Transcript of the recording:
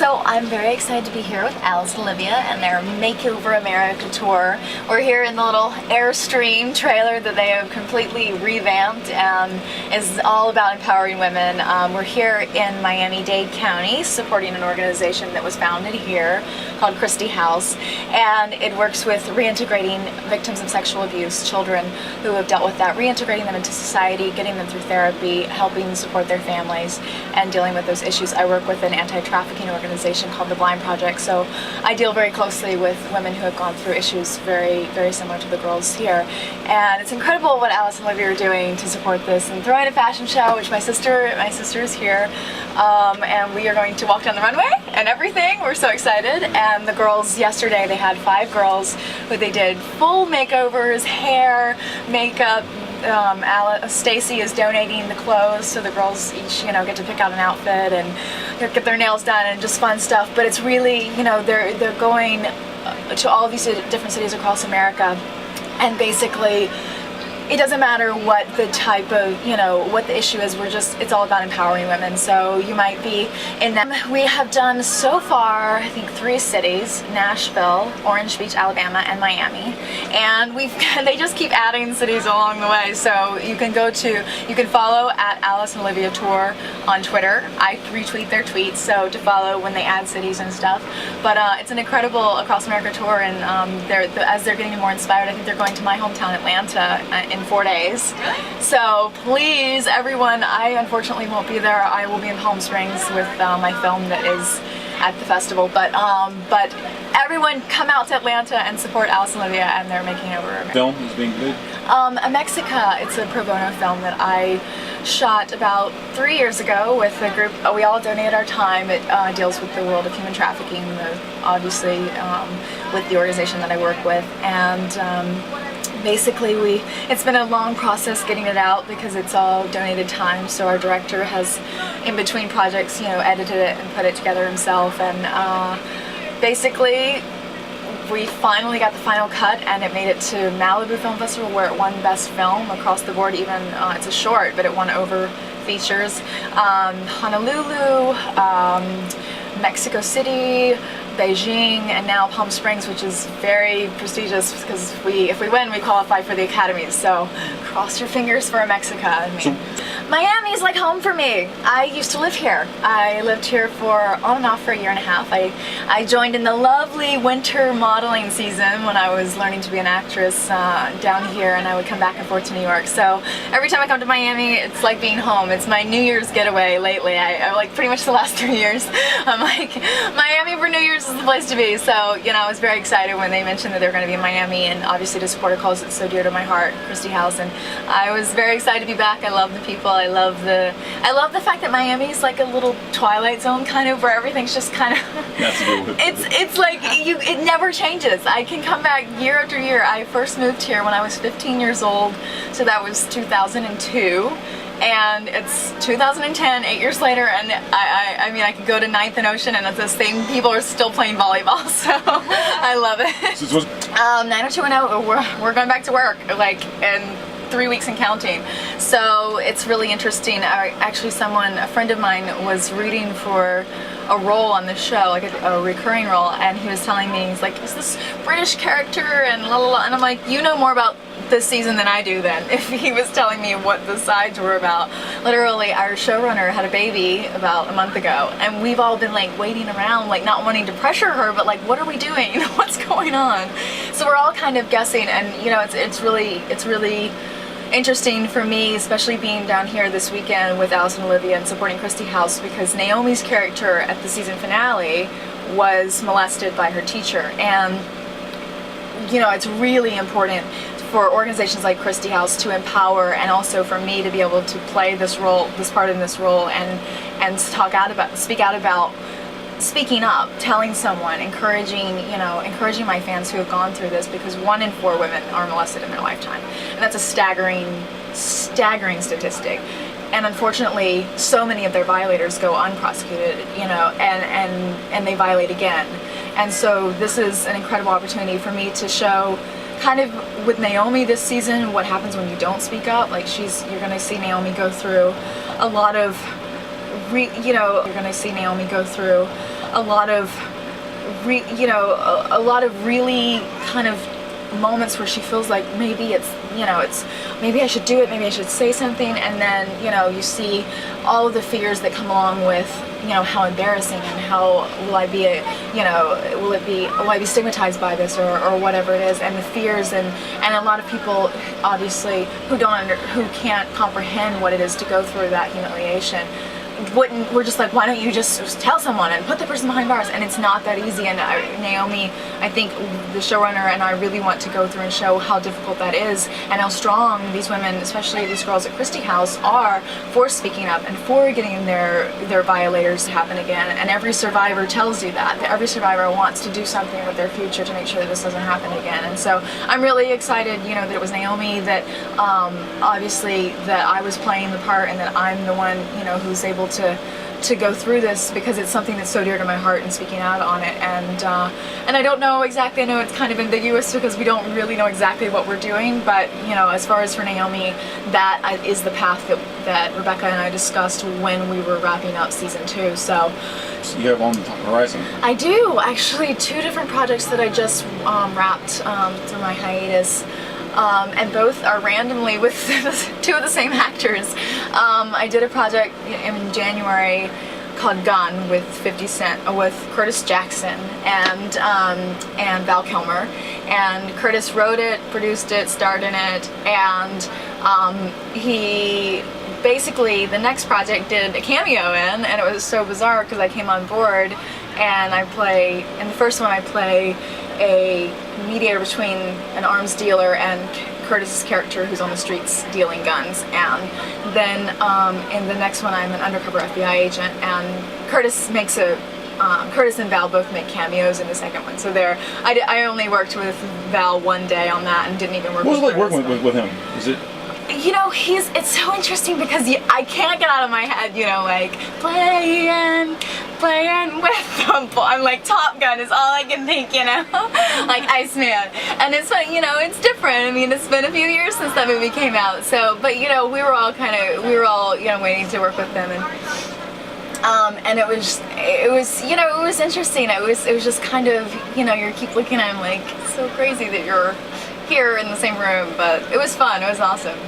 So I'm very excited to be here with Alice and Olivia and their Makeover America tour. We're here in the little Airstream trailer that they have completely revamped and is all about empowering women. We're here in Miami-Dade County supporting an organization that was founded here called Christie House, and it works with reintegrating victims of sexual abuse, children who have dealt with that, reintegrating them into society, getting them through therapy, helping support their families, and dealing with those issues. I work with an anti-trafficking organization called the Blind Project, so I deal very closely with women who have gone through issues very similar to the girls here. And it's incredible what Alice and Olivia are doing to support this, and throwing a fashion show, which my sister is here, and we are going to walk down the runway and everything. We're so excited. And the girls yesterday, they had 5 girls who they did full makeovers, hair, makeup. Stacy is donating the clothes, so the girls each, get to pick out an outfit and get their nails done and just fun stuff. But it's really, they're going to all of these different cities across America, and basically it doesn't matter what the type of, what the issue is. It's all about empowering women. So you might be in them. We have done so far, I think, 3 cities: Nashville, Orange Beach, Alabama, and Miami. And they just keep adding cities along the way. So you can follow at Alice and Olivia Tour on Twitter. I retweet their tweets, so to follow when they add cities and stuff. But it's an incredible across America tour, and as they're getting more inspired, I think they're going to my hometown, Atlanta, in 4 days. So please, everyone, I unfortunately won't be there. I will be in Palm Springs with my film that is at the festival. But everyone, come out to Atlanta and support Alice and Olivia and their Making Over America. Film is being good. Mexica. It's a pro bono film that I shot about 3 years ago with a group. We all donate our time. It deals with the world of human trafficking, obviously with the organization that I work with, and basically it's been a long process getting it out because it's all donated time. So our director has, in between projects, edited it and put it together himself, and basically we finally got the final cut, and it made it to Malibu Film Festival, where it won Best Film across the board. Even it's a short, but it won over features. Honolulu, Mexico City, Beijing, and now Palm Springs, which is very prestigious because if we win, we qualify for the academies. So cross your fingers for Mexico. Miami's like home for me. I used to live here. I lived here on and off for 1.5 years. I joined in the lovely winter modeling season when I was learning to be an actress down here, and I would come back and forth to New York. So every time I come to Miami, it's like being home. It's my New Year's getaway lately. I like pretty much the last 3 years. I'm like, Miami for New Year's is the place to be. So, I was very excited when they mentioned that they were going to be in Miami, and obviously to support a cause that's so dear to my heart, Christie House, and I was very excited to be back. I love the people. I love the fact that Miami is like a little Twilight Zone, kind of, where everything's just kind of it's like it never changes. I can come back year after year. I first moved here when I was 15 years old, so that was 2002. And it's 2010, 8 years later, and I mean, I could go to 9th and Ocean, and it's the same people are still playing volleyball, so I love it. 90210, we're going back to work, like, in 3 weeks and counting. So it's really interesting. Actually, a friend of mine was rooting for a role on the show, like a recurring role, and he was telling me, he's like, is this British character, and la la la, and I'm like, you know more about this season than I do then, if he was telling me what the sides were about. Literally, our showrunner had a baby about a month ago, and we've all been like waiting around, like not wanting to pressure her, but like, what are we doing? What's going on? So we're all kind of guessing, and it's really interesting for me, especially being down here this weekend with Alice and Olivia and supporting Christie House, because Naomi's character at the season finale was molested by her teacher, and it's really important for organizations like Christie House to empower, and also for me to be able to play this part in this role, and speak out about speaking up, telling someone, encouraging my fans who have gone through this, because 1 in 4 women are molested in their lifetime, and that's a staggering statistic. And unfortunately, so many of their violators go unprosecuted, and they violate again. And so this is an incredible opportunity for me to show, kind of with Naomi this season, what happens when you don't speak up. Like, you're going to see Naomi go through a lot of a lot of a lot of really kind of moments where she feels like maybe it's maybe I should do it, maybe I should say something, and then you see all of the fears that come along with how embarrassing, and how will I be will I be stigmatized by this, or whatever it is, and the fears, and a lot of people obviously who can't comprehend what it is to go through that humiliation. We're just like, why don't you just tell someone and put the person behind bars? And it's not that easy. And Naomi, I think the showrunner and I really want to go through and show how difficult that is, and how strong these women, especially these girls at Christie House, are for speaking up and for getting their violators to happen again. And every survivor tells you that every survivor wants to do something with their future to make sure that this doesn't happen again. And so I'm really excited, that it was Naomi, that obviously that I was playing the part, and that I'm the one, who's able to go through this, because it's something that's so dear to my heart, and speaking out on it. And I don't know exactly, I know it's kind of ambiguous because we don't really know exactly what we're doing, but as far as for Naomi, that is the path that Rebecca and I discussed when we were wrapping up season 2. So you have on the horizon? I do, actually, 2 different projects that I just wrapped through my hiatus. And both are randomly with 2 of the same actors. I did a project in January called Gun with 50 Cent, with Curtis Jackson and Val Kilmer. And Curtis wrote it, produced it, starred in it, and he basically, the next project, did a cameo in, and it was so bizarre because I came on board, and in the first one I play a mediator between an arms dealer and Curtis's character, who's on the streets dealing guns, and then in the next one I'm an undercover FBI agent, and Curtis and Val both make cameos in the second one. So I only worked with Val one day on that, and didn't even work with Curtis. What was it like working with him? Is it? It's so interesting because I can't get out of my head, like, playing with them. I'm like, Top Gun is all I can think, like Iceman. And it's funny, it's different. I mean, it's been a few years since that movie came out, so, but, we were all waiting to work with them, and it was interesting. It was just kind of, you keep looking at him like, it's so crazy that you're here in the same room, but it was fun. It was awesome.